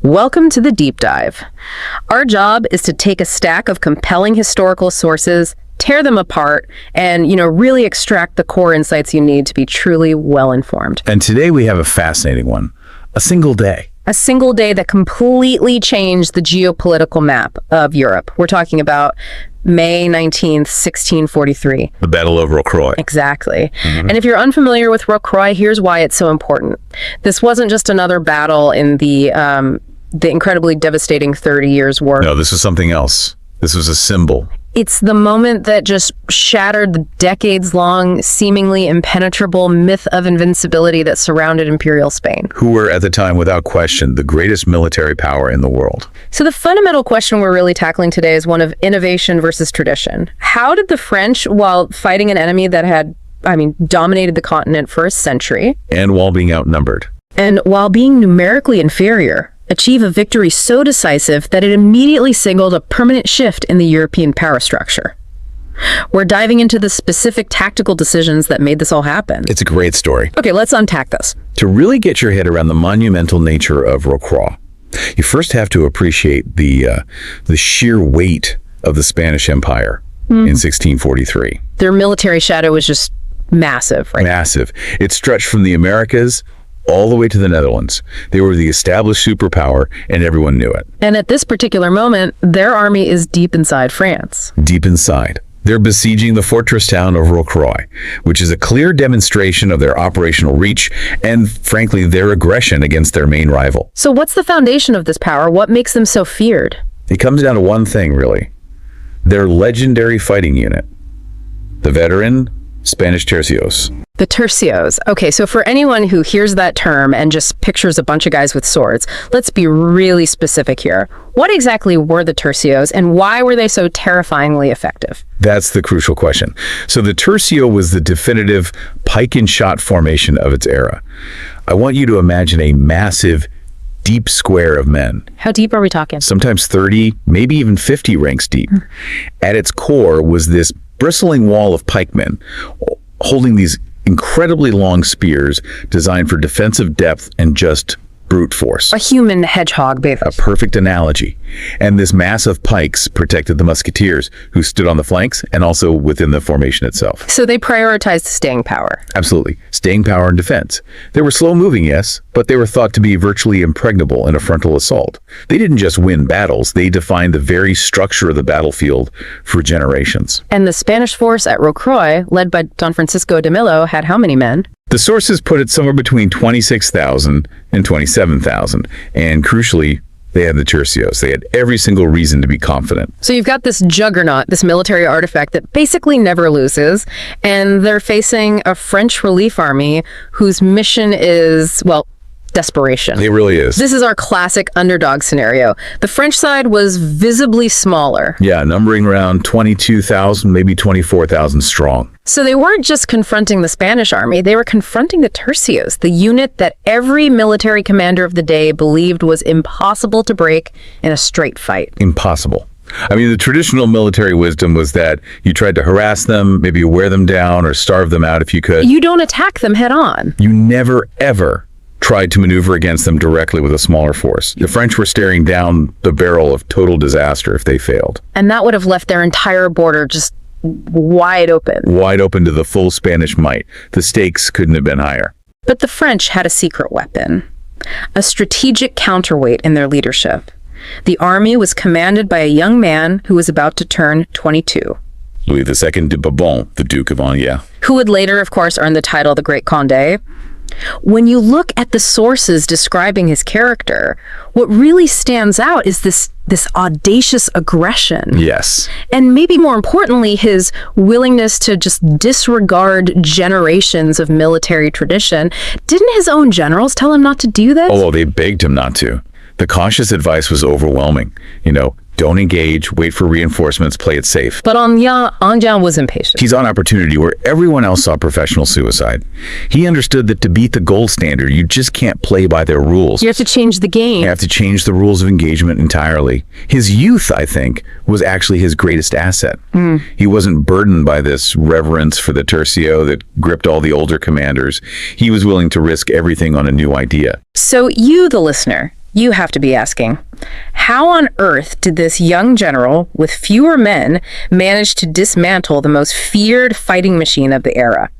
Welcome to the Deep Dive. Our job is to take a stack of compelling historical sources, tear them apart, and, really extract the core insights you need to be truly well-informed. And today we have a fascinating one. A single day. A single day that completely changed the geopolitical map of Europe. We're talking about May 19th, 1643. The Battle of Rocroi. Exactly. And if you're unfamiliar with Rocroi, here's why it's so important. This wasn't just another battle in the incredibly devastating 30 Years' War. No, this was something else. This was a symbol. It's the moment that just shattered the decades-long, seemingly impenetrable myth of invincibility that surrounded Imperial Spain. Who were, at the time, without question, the greatest military power in the world. So the fundamental question we're really tackling today is one of innovation versus tradition. How did the French, while fighting an enemy that had, dominated the continent for a century, and while being outnumbered, and while being numerically inferior, achieve a victory so decisive that it immediately signaled a permanent shift in the European power structure? We're diving into the specific tactical decisions that made this all happen. It's a great story. Okay, let's unpack this. To really get your head around the monumental nature of Rocroi, you first have to appreciate the sheer weight of the Spanish Empire in 1643. Their military shadow was just massive, right? Massive. It stretched from the Americas all the way to the Netherlands. They were the established superpower, and everyone knew it. And at this particular moment, their army is deep inside France. Deep inside. They're besieging the fortress town of Rocroi, which is a clear demonstration of their operational reach and, frankly, their aggression against their main rival. So what's the foundation of this power? What makes them so feared? It comes down to one thing, really. Their legendary fighting unit. The veteran Spanish Tercios. The Tercios. Okay, so for anyone who hears that term and just pictures a bunch of guys with swords, let's be really specific here. What exactly were the Tercios, and why were they so terrifyingly effective? That's the crucial question. So the Tercio was the definitive pike and shot formation of its era. I want you to imagine a massive, deep square of men. How deep are we talking? Sometimes 30, maybe even 50 ranks deep. At its core was this bristling wall of pikemen holding these incredibly long spears designed for defensive depth and just brute force. A human hedgehog, basically. A perfect analogy. And this mass of pikes protected the musketeers, who stood on the flanks and also within the formation itself. So they prioritized staying power. Absolutely. Staying power and defense. They were slow-moving, yes, but they were thought to be virtually impregnable in a frontal assault. They didn't just win battles, they defined the very structure of the battlefield for generations. And the Spanish force at Rocroi, led by Don Francisco de Millo, had how many men? The sources put it somewhere between 26,000 and 27,000, and crucially, they had the Tercios. They had every single reason to be confident. So you've got this juggernaut, this military artifact that basically never loses, and they're facing a French relief army whose mission is, well, desperation. It really is. This is our classic underdog scenario. The French side was visibly smaller. Yeah, numbering around 22,000, maybe 24,000 strong. So they weren't just confronting the Spanish army, they were confronting the Tercios, the unit that every military commander of the day believed was impossible to break in a straight fight. Impossible. The traditional military wisdom was that you tried to harass them, maybe you wear them down or starve them out if you could. You don't attack them head on. You never, ever tried to maneuver against them directly with a smaller force. The French were staring down the barrel of total disaster if they failed. And that would have left their entire border just wide open. Wide open to the full Spanish might. The stakes couldn't have been higher. But the French had a secret weapon, a strategic counterweight in their leadership. The army was commanded by a young man who was about to turn 22. Louis II de Bourbon, the Duke of Enghien. Who would later, of course, earn the title the Great Condé. When you look at the sources describing his character, what really stands out is this audacious aggression. Yes. And maybe more importantly, his willingness to just disregard generations of military tradition. Didn't his own generals tell him not to do this? Oh, they begged him not to. The cautious advice was overwhelming. Don't engage, wait for reinforcements, play it safe. But Enghien was impatient. He's on opportunity where everyone else saw professional suicide. He understood that to beat the gold standard, you just can't play by their rules. You have to change the game. You have to change the rules of engagement entirely. His youth, I think, was actually his greatest asset. He wasn't burdened by this reverence for the Tercio that gripped all the older commanders. He was willing to risk everything on a new idea. So you, the listener, You have to be asking, how on earth did this young general with fewer men manage to dismantle the most feared fighting machine of the era?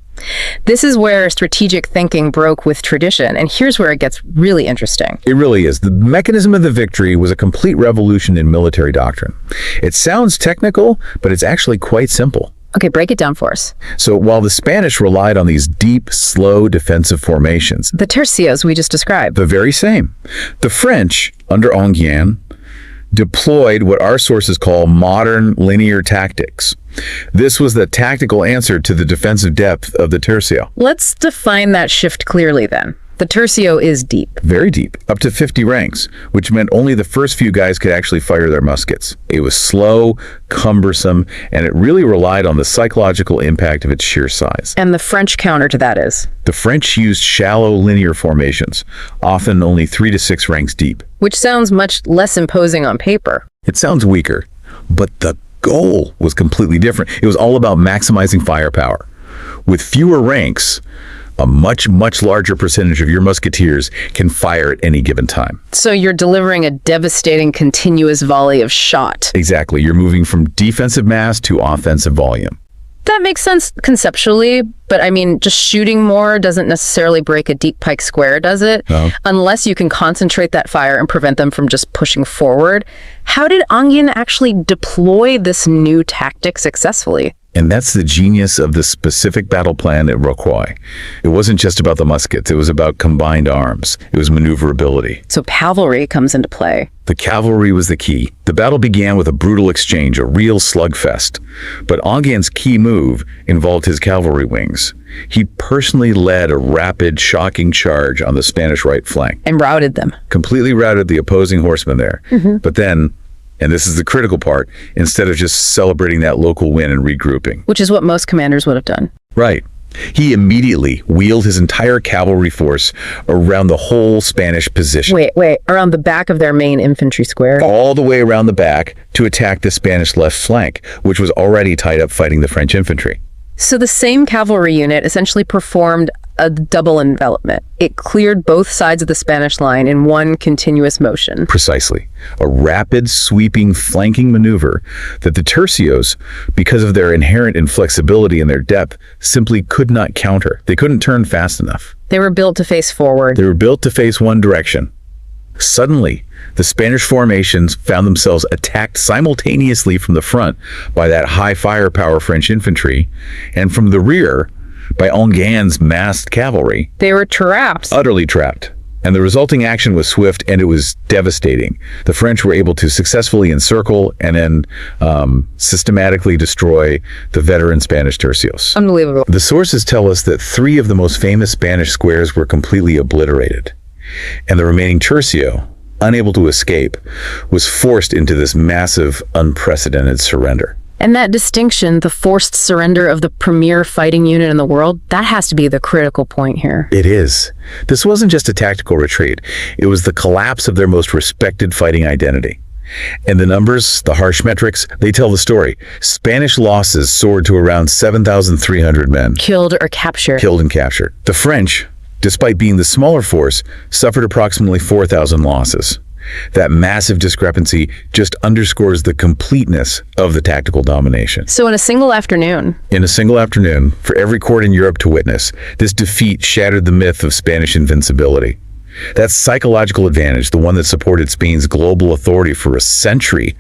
This is where strategic thinking broke with tradition, and here's where it gets really interesting. It really is. The mechanism of the victory was a complete revolution in military doctrine. It sounds technical, but it's actually quite simple. Okay, break it down for us. So while the Spanish relied on these deep, slow defensive formations, The tercios we just described. the very same, the French, under Enghien, deployed what our sources call modern linear tactics. This was the tactical answer to the defensive depth of the tercio. Let's define that shift clearly then. The tercio is deep. Very deep, up to 50 ranks, which meant only the first few guys could actually fire their muskets. It was slow, cumbersome, and it really relied on the psychological impact of its sheer size. And the French counter to that is? The French used shallow linear formations, often only 3 to 6 ranks deep. Which sounds much less imposing on paper. It sounds weaker, but the goal was completely different. It was all about maximizing firepower. With fewer ranks, a much larger percentage of your musketeers can fire at any given time. So you're delivering a devastating continuous volley of shot. Exactly. You're moving from defensive mass to offensive volume. That makes sense conceptually, but I mean, just shooting more doesn't necessarily break a deep pike square, does it? No. Unless you can concentrate that fire and prevent them from just pushing forward. How did Enghien actually deploy this new tactic successfully? And that's the genius of the specific battle plan at Rocroi. It wasn't just about the muskets, it was about combined arms. It was maneuverability. So cavalry comes into play. The cavalry was the key. The battle began with a brutal exchange, a real slugfest. But Enghien's key move involved his cavalry wings. He personally led a rapid, shocking charge on the Spanish right flank. And routed them. Completely routed the opposing horsemen there. But then, and this is the critical part, instead of just celebrating that local win and regrouping. Which is what most commanders would have done. Right. He immediately wheeled his entire cavalry force around the whole Spanish position. Wait, around the back of their main infantry square? All the way around the back to attack the Spanish left flank, which was already tied up fighting the French infantry. So the same cavalry unit essentially performed a double envelopment. It cleared both sides of the Spanish line in one continuous motion. Precisely. A rapid, sweeping, flanking maneuver that the tercios, because of their inherent inflexibility and their depth, simply could not counter. They couldn't turn fast enough. They were built to face forward. They were built to face one direction. Suddenly, the Spanish formations found themselves attacked simultaneously from the front by that high firepower French infantry, and from the rear by Enghien's massed cavalry. They were trapped. Utterly trapped. And the resulting action was swift and it was devastating. The French were able to successfully encircle and then systematically destroy the veteran Spanish tercios. Unbelievable. The sources tell us that 3 of the most famous Spanish squares were completely obliterated. And the remaining tercio, unable to escape, was forced into this massive, unprecedented surrender. And that distinction, the forced surrender of the premier fighting unit in the world, that has to be the critical point here. It is. This wasn't just a tactical retreat. It was the collapse of their most respected fighting identity. And the numbers, the harsh metrics, they tell the story. Spanish losses soared to around 7,300 men. Killed or captured. Killed and captured. The French, despite being the smaller force, suffered approximately 4,000 losses. That massive discrepancy just underscores the completeness of the tactical domination. So in a single afternoon, for every court in Europe to witness, this defeat shattered the myth of Spanish invincibility. That psychological advantage, the one that supported Spain's global authority for a century,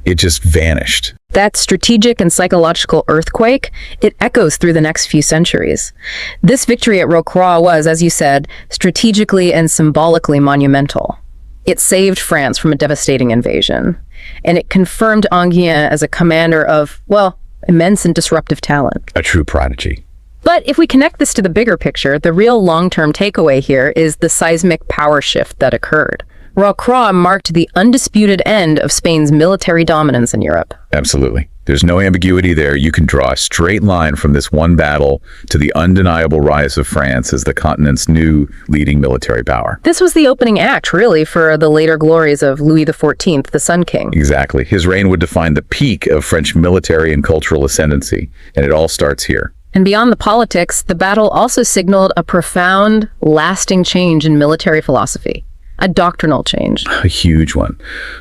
it just vanished. that strategic and psychological earthquake, it echoes through the next few centuries. This victory at Rocroi was, as you said, strategically and symbolically monumental. It saved France from a devastating invasion, and it confirmed Enghien as a commander of, well, immense and disruptive talent. A true prodigy. But if we connect this to the bigger picture, the real long-term takeaway here is the seismic power shift that occurred. Rocroi marked the undisputed end of Spain's military dominance in Europe. Absolutely. There's no ambiguity there. You can draw a straight line from this one battle to the undeniable rise of France as the continent's new leading military power. This was the opening act, really, for the later glories of Louis XIV, the Sun King. Exactly. His reign would define the peak of French military and cultural ascendancy, and it all starts here. And beyond the politics, the battle also signaled a profound, lasting change in military philosophy. A doctrinal change. A huge one.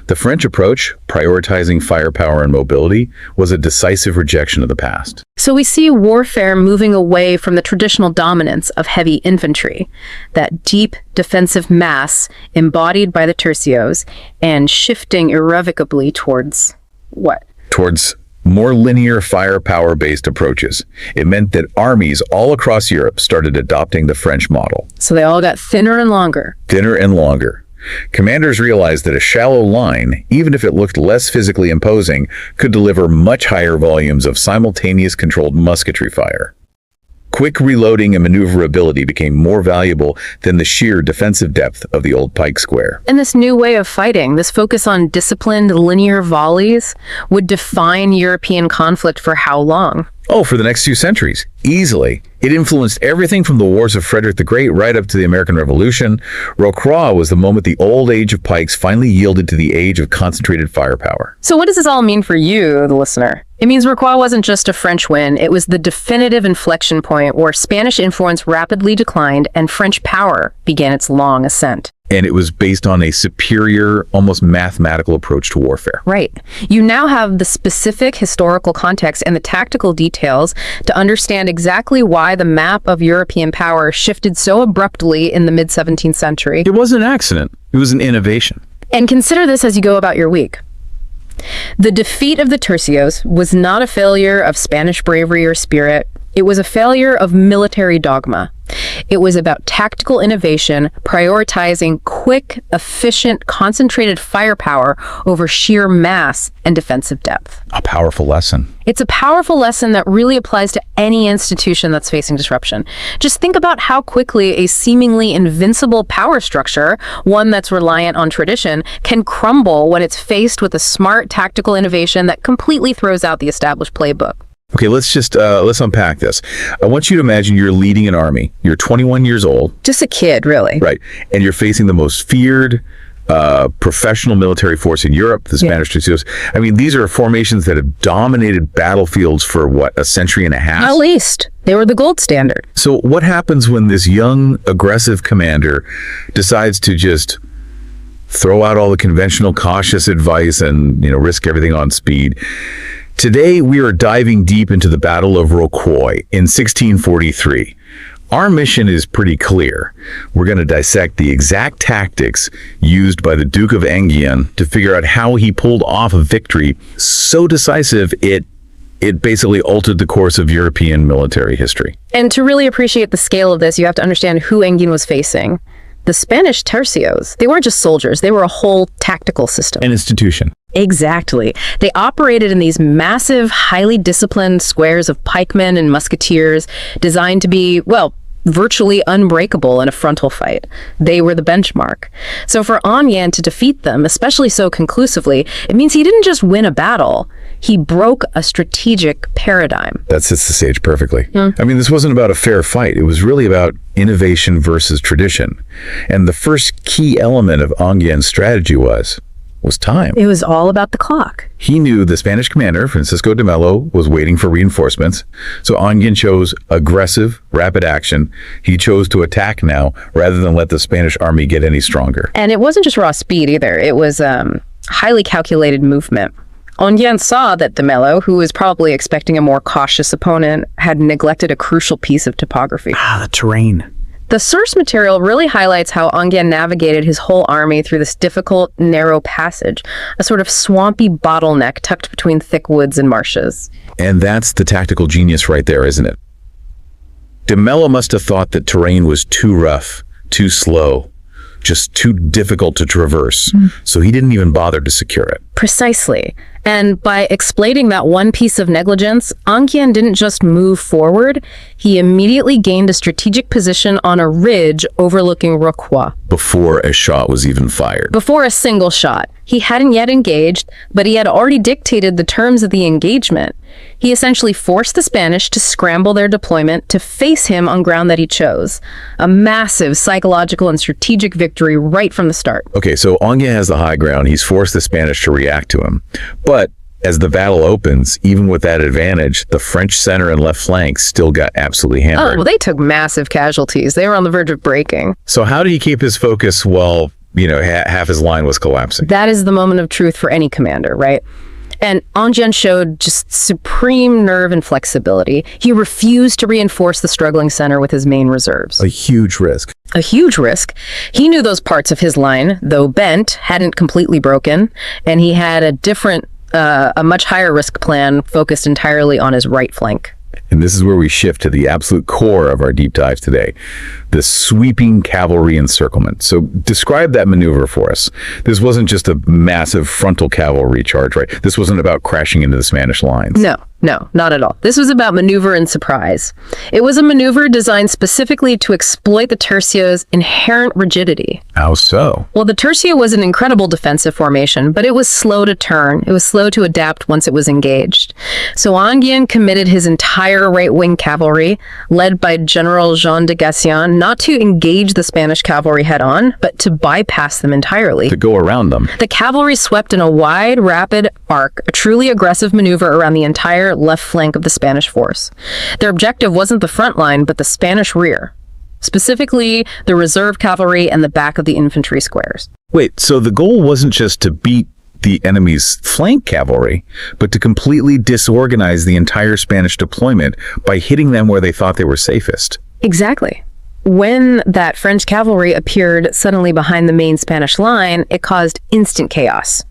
The French approach, prioritizing firepower and mobility, was a decisive rejection of the past. So we see warfare moving away from the traditional dominance of heavy infantry, that deep defensive mass embodied by the tercios, and shifting irrevocably towards what? Towards more linear firepower-based approaches. It meant that armies all across Europe started adopting the French model. So they all got thinner and longer. Thinner and longer. Commanders realized that a shallow line, even if it looked less physically imposing, could deliver much higher volumes of simultaneous controlled musketry fire. Quick reloading and maneuverability became more valuable than the sheer defensive depth of the old pike square. And this new way of fighting, this focus on disciplined linear volleys, would define European conflict for how long? Oh, for the next 2 centuries, easily. It influenced everything from the wars of Frederick the Great right up to the American Revolution. Rocroi was the moment the old age of pikes finally yielded to the age of concentrated firepower. So what does this all mean for you, the listener? It means Rocroi wasn't just a French win, it was the definitive inflection point where Spanish influence rapidly declined and French power began its long ascent. And it was based on a superior, almost mathematical approach to warfare. Right. You now have the specific historical context and the tactical details to understand exactly why the map of European power shifted so abruptly in the mid-17th century. It wasn't an accident. It was an innovation. And consider this as you go about your week. The defeat of the Tercios was not a failure of Spanish bravery or spirit. It was a failure of military dogma. It was about tactical innovation, prioritizing quick, efficient, concentrated firepower over sheer mass and defensive depth. A powerful lesson. It's a powerful lesson that really applies to any institution that's facing disruption. Just think about how quickly a seemingly invincible power structure, one that's reliant on tradition, can crumble when it's faced with a smart tactical innovation that completely throws out the established playbook. Okay, let's unpack this. I want you to imagine you're leading an army. You're 21 years old. Just a kid, really. Right. And you're facing the most feared professional military force in Europe, the Spanish Tercios. I mean, these are formations that have dominated battlefields for, what, a century and a half? At least. They were the gold standard. So what happens when this young, aggressive commander decides to just throw out all the conventional cautious advice and, risk everything on speed? Today, we are diving deep into the Battle of Rocroi in 1643. Our mission is pretty clear. We're going to dissect the exact tactics used by the Duke of Enghien to figure out how he pulled off a victory so decisive it basically altered the course of European military history. And to really appreciate the scale of this, you have to understand who Enghien was facing. The Spanish Tercios, they weren't just soldiers, they were a whole tactical system. An institution. Exactly. They operated in these massive, highly disciplined squares of pikemen and musketeers designed to be, well, virtually unbreakable in a frontal fight. They were the benchmark. So for Enghien to defeat them, especially so conclusively, it means he didn't just win a battle, he broke a strategic paradigm. That sets the stage perfectly. I mean, this wasn't about a fair fight. It was really about innovation versus tradition. And the first key element of Enghien's strategy was time. It was all about the clock. He knew the Spanish commander, Francisco de Mello, was waiting for reinforcements, so Enghien chose aggressive, rapid action. He chose to attack now, rather than let the Spanish army get any stronger. And it wasn't just raw speed either. It was highly calculated movement. Enghien saw that de Mello, who was probably expecting a more cautious opponent, had neglected a crucial piece of topography. The terrain. The source material really highlights how Enghien navigated his whole army through this difficult, narrow passage, a sort of swampy bottleneck tucked between thick woods and marshes. And that's the tactical genius right there, isn't it? De Mello must have thought that terrain was too rough, too slow, just too difficult to traverse, so he didn't even bother to secure it. Precisely. And by exploiting that one piece of negligence, Enghien didn't just move forward, he immediately gained a strategic position on a ridge overlooking Rocroi. Before a shot was even fired. Before a single shot. He hadn't yet engaged, but he had already dictated the terms of the engagement. He essentially forced the Spanish to scramble their deployment to face him on ground that he chose. A massive psychological and strategic victory right from the start. Okay, so Enghien has the high ground. He's forced the Spanish to react to him. But as the battle opens, even with that advantage, the French center and left flanks still got absolutely hammered. Oh, well, they took massive casualties. They were on the verge of breaking. So how did he keep his focus while half his line was collapsing. That is the moment of truth for any commander, right? And Enghien showed just supreme nerve and flexibility. He refused to reinforce the struggling center with his main reserves. A huge risk. A huge risk. He knew those parts of his line, though bent, hadn't completely broken, and he had a much higher risk plan focused entirely on his right flank. And this is where we shift to the absolute core of our deep dive today, the sweeping cavalry encirclement. So describe that maneuver for us. This wasn't just a massive frontal cavalry charge, right? This wasn't about crashing into the Spanish lines. No, not at all. This was about maneuver and surprise. It was a maneuver designed specifically to exploit the Tercios' inherent rigidity. How so? Well, the Tercio was an incredible defensive formation, but it was slow to turn. It was slow to adapt once it was engaged. So Enghien committed his entire right-wing cavalry, led by General Jean de Gassion, not to engage the Spanish cavalry head-on, but to bypass them entirely. To go around them. The cavalry swept in a wide, rapid arc, a truly aggressive maneuver around the entire left flank of the Spanish force. Their objective wasn't the front line, but the Spanish rear, specifically the reserve cavalry and the back of the infantry squares. Wait, so the goal wasn't just to beat the enemy's flank cavalry, but to completely disorganize the entire Spanish deployment by hitting them where they thought they were safest. Exactly. When that French cavalry appeared suddenly behind the main Spanish line, it caused instant chaos.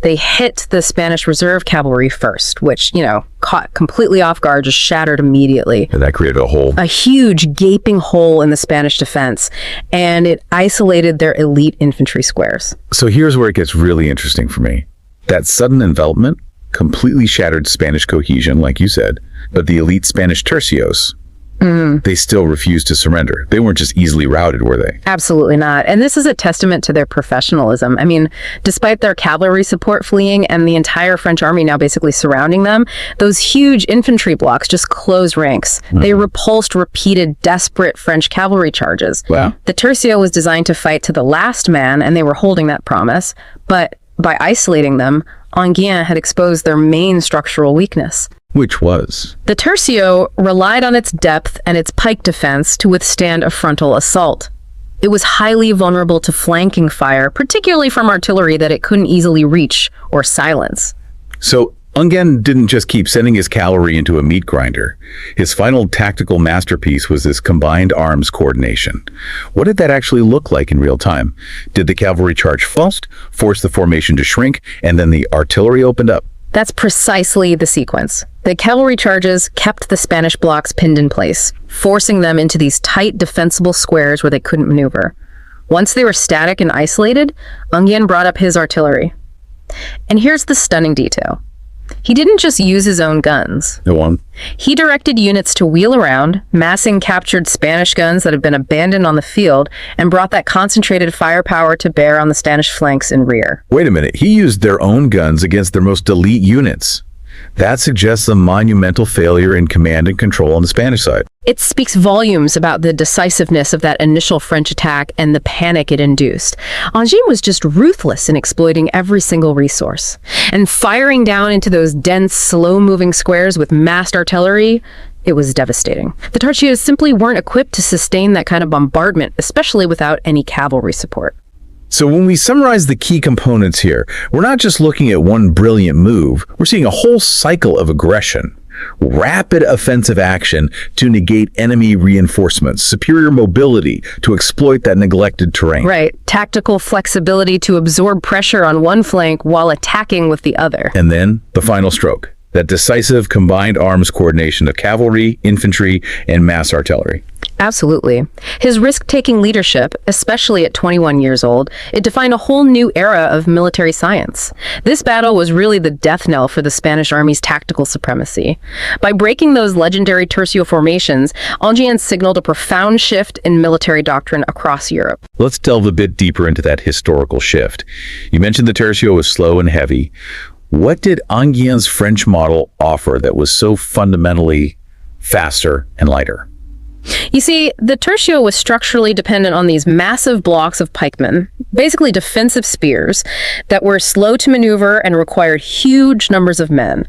They hit the Spanish reserve cavalry first, which, caught completely off guard, just shattered immediately. And that created a hole. A huge gaping hole in the Spanish defense, and it isolated their elite infantry squares. So here's where it gets really interesting for me. That sudden envelopment completely shattered Spanish cohesion, like you said, but the elite Spanish Tercios, they still refused to surrender. They weren't just easily routed, were they? Absolutely not. And this is a testament to their professionalism. I mean, despite their cavalry support fleeing and the entire French army now basically surrounding them, those huge infantry blocks just closed ranks. They repulsed repeated, desperate French cavalry charges. Wow. The Tercio was designed to fight to the last man, and they were holding that promise. But by isolating them, Enghien had exposed their main structural weakness. Which was? The Tercio relied on its depth and its pike defense to withstand a frontal assault. It was highly vulnerable to flanking fire, particularly from artillery that it couldn't easily reach or silence. So Enghien didn't just keep sending his cavalry into a meat grinder. His final tactical masterpiece was this combined arms coordination. What did that actually look like in real time? Did the cavalry charge first, force the formation to shrink, and then the artillery opened up? That's precisely the sequence. The cavalry charges kept the Spanish blocks pinned in place, forcing them into these tight, defensible squares where they couldn't maneuver. Once they were static and isolated, Enghien brought up his artillery. And here's the stunning detail. He didn't just use his own guns. Go on. He directed units to wheel around, massing captured Spanish guns that had been abandoned on the field, and brought that concentrated firepower to bear on the Spanish flanks and rear. Wait a minute. He used their own guns against their most elite units. That suggests a monumental failure in command and control on the Spanish side. It speaks volumes about the decisiveness of that initial French attack and the panic it induced. Enghien was just ruthless in exploiting every single resource. And firing down into those dense, slow-moving squares with massed artillery, it was devastating. The Tercios simply weren't equipped to sustain that kind of bombardment, especially without any cavalry support. So when we summarize the key components here, we're not just looking at one brilliant move, we're seeing a whole cycle of aggression. Rapid offensive action to negate enemy reinforcements, superior mobility to exploit that neglected terrain. Right. Tactical flexibility to absorb pressure on one flank while attacking with the other. And then the final stroke, that decisive combined arms coordination of cavalry, infantry, and mass artillery. Absolutely. His risk-taking leadership, especially at 21 years old, it defined a whole new era of military science. This battle was really the death knell for the Spanish army's tactical supremacy. By breaking those legendary tercio formations, Enghien signaled a profound shift in military doctrine across Europe. Let's delve a bit deeper into that historical shift. You mentioned the tercio was slow and heavy. What did Enghien's French model offer that was so fundamentally faster and lighter? You see, the Tercio was structurally dependent on these massive blocks of pikemen, basically defensive spears, that were slow to maneuver and required huge numbers of men.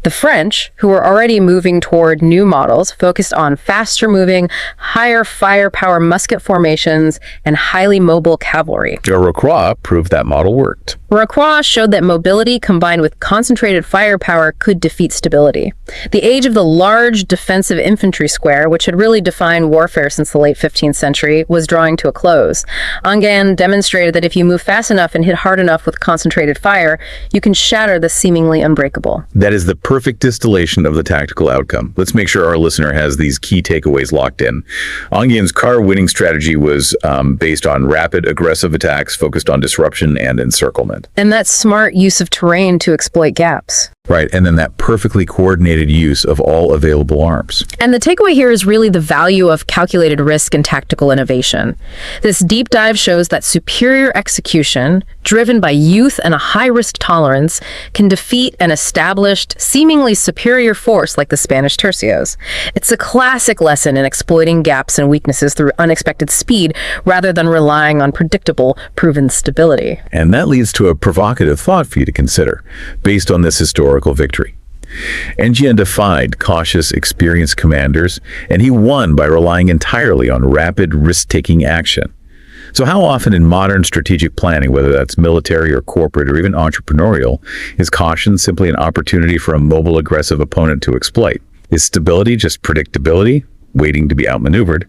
The French, who were already moving toward new models, focused on faster-moving, higher firepower musket formations and highly mobile cavalry. Rocroi proved that model worked. Rocroi showed that mobility combined with concentrated firepower could defeat stability. The age of the large defensive infantry square, which had really defined warfare since the late 15th century, was drawing to a close. Enghien demonstrated that if you move fast enough and hit hard enough with concentrated fire, you can shatter the seemingly unbreakable. That is the perfect distillation of the tactical outcome. Let's make sure our listener has these key takeaways locked in. Enghien's car-winning strategy was based on rapid, aggressive attacks focused on disruption and encirclement. And that smart use of terrain to exploit gaps. Right, and then that perfectly coordinated use of all available arms. And the takeaway here is really the value of calculated risk and tactical innovation. This deep dive shows that superior execution, driven by youth and a high risk tolerance, can defeat an established, seemingly superior force like the Spanish Tercios. It's a classic lesson in exploiting gaps and weaknesses through unexpected speed rather than relying on predictable, proven stability. And that leads to a provocative thought for you to consider, based on this historical victory. Enghien defied cautious, experienced commanders, and he won by relying entirely on rapid, risk-taking action. So how often in modern strategic planning, whether that's military or corporate or even entrepreneurial, is caution simply an opportunity for a mobile, aggressive opponent to exploit? Is stability just predictability, waiting to be outmaneuvered?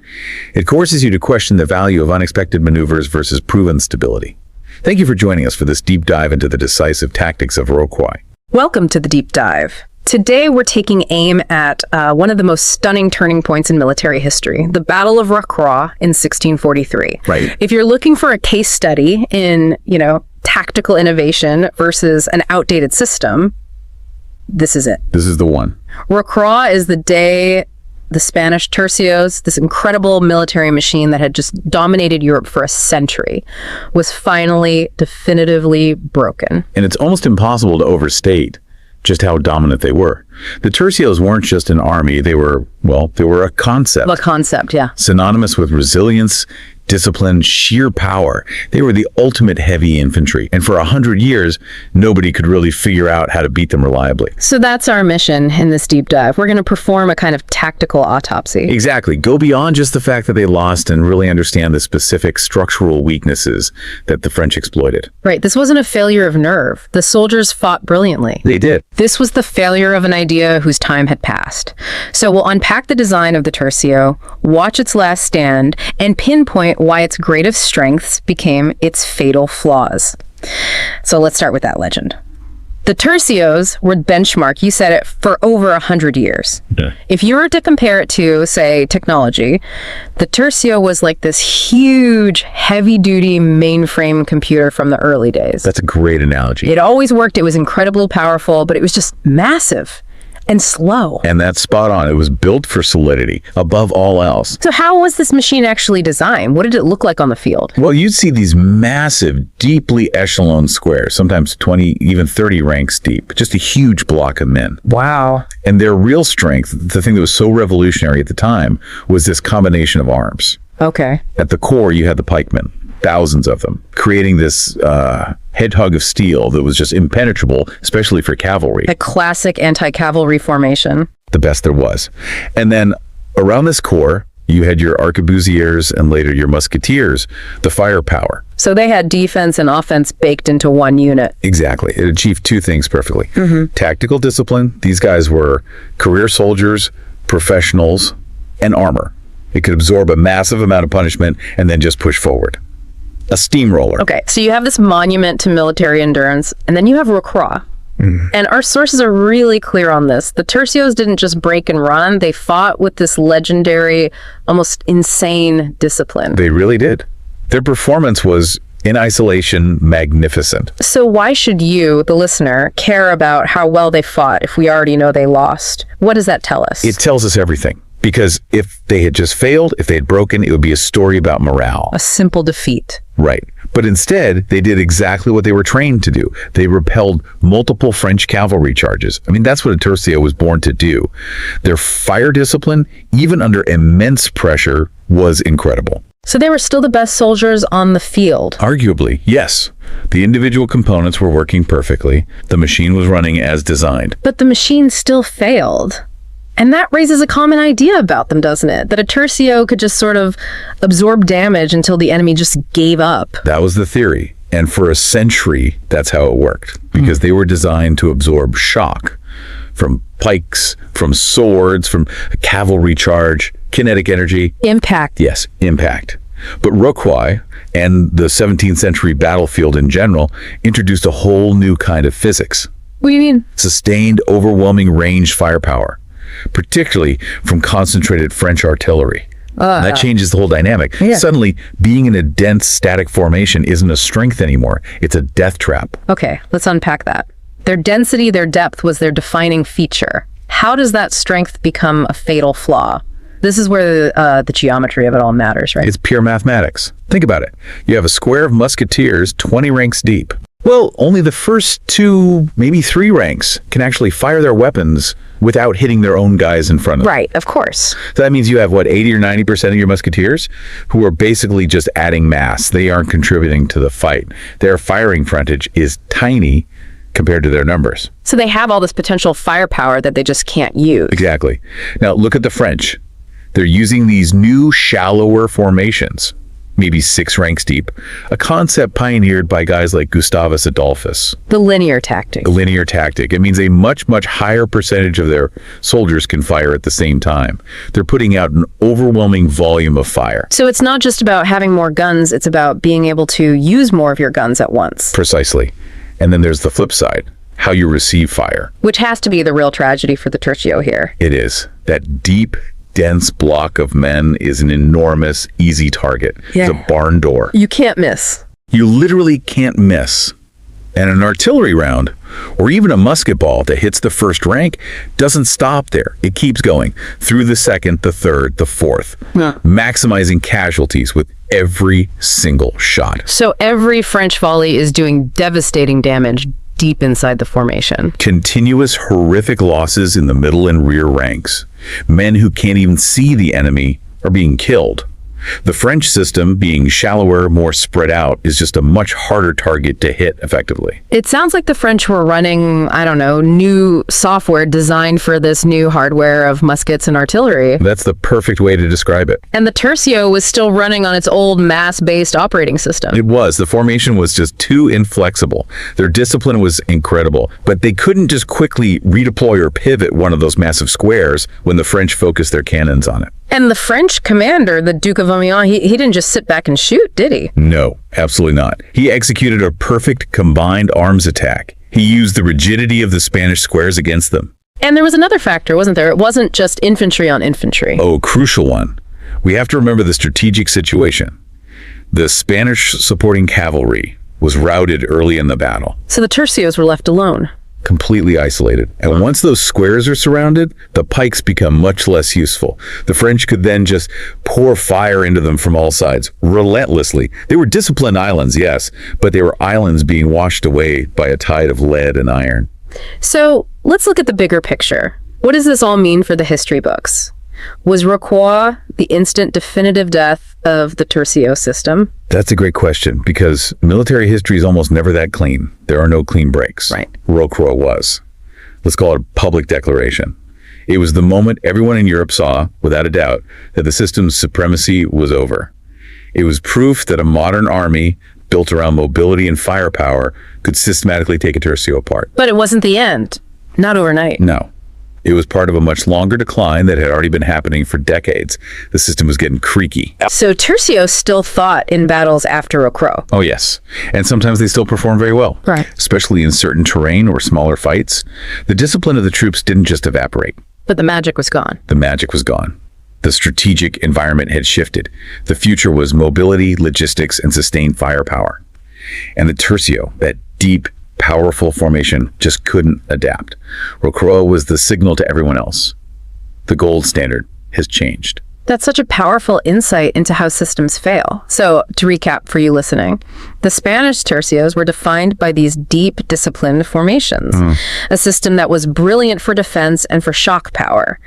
It forces you to question the value of unexpected maneuvers versus proven stability. Thank you for joining us for this deep dive into the decisive tactics of Rocroi. Welcome to the Deep Dive. Today we're taking aim at one of the most stunning turning points in military history, the Battle of Rocroi in 1643. Right. If you're looking for a case study in, tactical innovation versus an outdated system, this is it. This is the one. Rocroi is the day the Spanish Tercios, this incredible military machine that had just dominated Europe for a century, was finally definitively broken. And it's almost impossible to overstate just how dominant they were. The Tercios weren't just an army, they were a concept. The concept, yeah. Synonymous with resilience, discipline, sheer power. They were the ultimate heavy infantry. And for 100 years, nobody could really figure out how to beat them reliably. So that's our mission in this deep dive. We're going to perform a kind of tactical autopsy. Exactly. Go beyond just the fact that they lost and really understand the specific structural weaknesses that the French exploited. Right. This wasn't a failure of nerve. The soldiers fought brilliantly. They did. This was the failure of an idea whose time had passed. So we'll unpack the design of the Tercio, watch its last stand, and pinpoint why its greatest strengths became its fatal flaws. So let's start with that legend. The Tercios were benchmark, you said it, for over 100 years. Yeah. If you were to compare it to, say, technology, the Tercio was like this huge, heavy-duty mainframe computer from the early days. That's a great analogy. It always worked. It was incredibly powerful, but it was just massive and slow. And that's spot on. It was built for solidity, above all else. So how was this machine actually designed? What did it look like on the field? Well, you'd see these massive, deeply echeloned squares, sometimes 20, even 30 ranks deep, just a huge block of men. Wow. And their real strength, the thing that was so revolutionary at the time, was this combination of arms. Okay. At the core, you had the pikemen, thousands of them, creating this hedgehog of steel that was just impenetrable, especially for cavalry. A classic anti-cavalry formation. The best there was. And then around this core, you had your arquebusiers and later your musketeers, the firepower. So they had defense and offense baked into one unit. Exactly. It achieved two things perfectly. Tactical discipline. These guys were career soldiers, professionals, and armor. It could absorb a massive amount of punishment and then just push forward. A steamroller. Okay, so you have this monument to military endurance, and then you have Rocroi. And our sources are really clear on this. The Tercios didn't just break and run. They fought with this legendary, almost insane discipline. They really did. Their performance was, in isolation, magnificent. So why should you, the listener, care about how well they fought if we already know they lost? What does that tell us? It tells us everything. Because if they had just failed, if they had broken, it would be a story about morale. A simple defeat. Right. But instead, they did exactly what they were trained to do. They repelled multiple French cavalry charges. I mean, that's what a tercio was born to do. Their fire discipline, even under immense pressure, was incredible. So they were still the best soldiers on the field. Arguably, yes. The individual components were working perfectly. The machine was running as designed. But the machine still failed. And that raises a common idea about them, doesn't it? That a tercio could just sort of absorb damage until the enemy just gave up. That was the theory. And for a century, that's how it worked. Because they were designed to absorb shock from pikes, from swords, from a cavalry charge, kinetic energy. Impact. Yes, impact. But Rocroi and the 17th century battlefield in general introduced a whole new kind of physics. What do you mean? Sustained, overwhelming range firepower, particularly from concentrated French artillery. That changes the whole dynamic. Yeah. Suddenly, being in a dense, static formation isn't a strength anymore. It's a death trap. Okay, let's unpack that. Their density, their depth was their defining feature. How does that strength become a fatal flaw? This is where the geometry of it all matters, right? It's pure mathematics. Think about it. You have a square of musketeers 20 ranks deep. Well, only the first 2, maybe 3 ranks can actually fire their weapons without hitting their own guys in front of them. Right, of course. So that means you have, what, 80 or 90% of your musketeers who are basically just adding mass. They aren't contributing to the fight. Their firing frontage is tiny compared to their numbers. So they have all this potential firepower that they just can't use. Exactly. Now, look at the French. They're using these new, shallower formations, maybe 6 ranks deep, a concept pioneered by guys like Gustavus Adolphus. The linear tactic. The linear tactic. It means a much, much higher percentage of their soldiers can fire at the same time. They're putting out an overwhelming volume of fire. So it's not just about having more guns, it's about being able to use more of your guns at once. Precisely. And then there's the flip side, how you receive fire. Which has to be the real tragedy for the tercio here. It is. That deep, dense block of men is an enormous, easy target. Yeah. It's a barn door. You can't miss. You literally can't miss. And an artillery round, or even a musket ball that hits the first rank, doesn't stop there. It keeps going through the second, the third, the fourth, maximizing casualties with every single shot. So every French volley is doing devastating damage deep inside the formation. Continuous horrific losses in the middle and rear ranks. Men who can't even see the enemy are being killed. The French system, being shallower, more spread out, is just a much harder target to hit effectively. It sounds like the French were running, I don't know, new software designed for this new hardware of muskets and artillery. That's the perfect way to describe it. And the tercio was still running on its old mass-based operating system. It was. The formation was just too inflexible. Their discipline was incredible, but they couldn't just quickly redeploy or pivot one of those massive squares when the French focused their cannons on it. And the French commander, the Duke of Enghien, he didn't just sit back and shoot, did he? No, absolutely not. He executed a perfect combined arms attack. He used the rigidity of the Spanish squares against them. And there was another factor, wasn't there? It wasn't just infantry on infantry. Oh, a crucial one. We have to remember the strategic situation. The Spanish supporting cavalry was routed early in the battle. So the tercios were left alone. Completely isolated. And once those squares are surrounded, the pikes become much less useful. The French could then just pour fire into them from all sides, relentlessly. They were disciplined islands, yes, but they were islands being washed away by a tide of lead and iron. So let's look at the bigger picture. What does this all mean for the history books? Was Rocroi the instant definitive death of the tercio system? That's a great question, because military history is almost never that clean. There are no clean breaks. Right. Rocroi was. Let's call it a public declaration. It was the moment everyone in Europe saw, without a doubt, that the system's supremacy was over. It was proof that a modern army built around mobility and firepower could systematically take a tercio apart. But it wasn't the end. Not overnight. No. It was part of a much longer decline that had already been happening for decades. The system was getting creaky. So tercios still fought in battles after Rocroi. Oh, yes. And sometimes they still perform very well. Right. Especially in certain terrain or smaller fights. The discipline of the troops didn't just evaporate. But the magic was gone. The magic was gone. The strategic environment had shifted. The future was mobility, logistics, and sustained firepower. And the tercio, that deep, powerful formation, just couldn't adapt. Rocroi was the signal to everyone else. The gold standard. has changed. That's such a powerful insight into how systems fail. So, to recap for you listening, the Spanish Tercios were defined by these deep, disciplined formations, a system that was brilliant for defense and for shock power.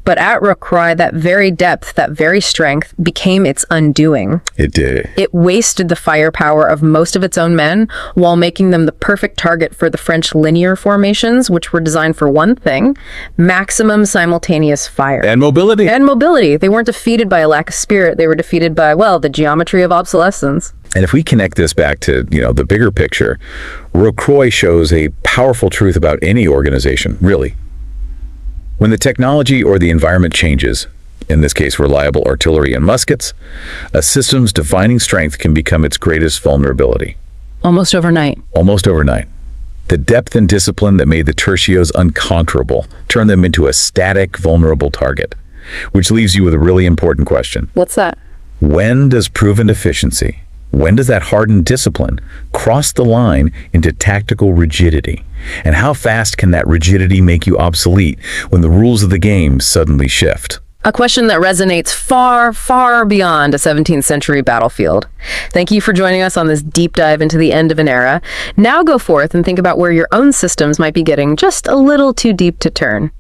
But at Rocroi, that very depth, that very strength became its undoing. It did. It wasted the firepower of most of its own men while making them the perfect target for the French linear formations, which were designed for one thing: maximum simultaneous fire. And mobility. And mobility. They weren't defeated by a lack of spirit. They were defeated by, well, the geometry of obsolescence. And if we connect this back to, the bigger picture, Rocroi shows a powerful truth about any organization, really. When the technology or the environment changes, in this case reliable artillery and muskets, a system's defining strength can become its greatest vulnerability. Almost overnight. Almost overnight. The depth and discipline that made the Tercios unconquerable turned them into a static, vulnerable target. Which leaves you with a really important question. What's that? When does proven efficiency, when does that hardened discipline cross the line into tactical rigidity? And how fast can that rigidity make you obsolete when the rules of the game suddenly shift? A question that resonates far, far beyond a 17th century battlefield. Thank you for joining us on this deep dive into the end of an era. Now go forth and think about where your own systems might be getting just a little too deep to turn.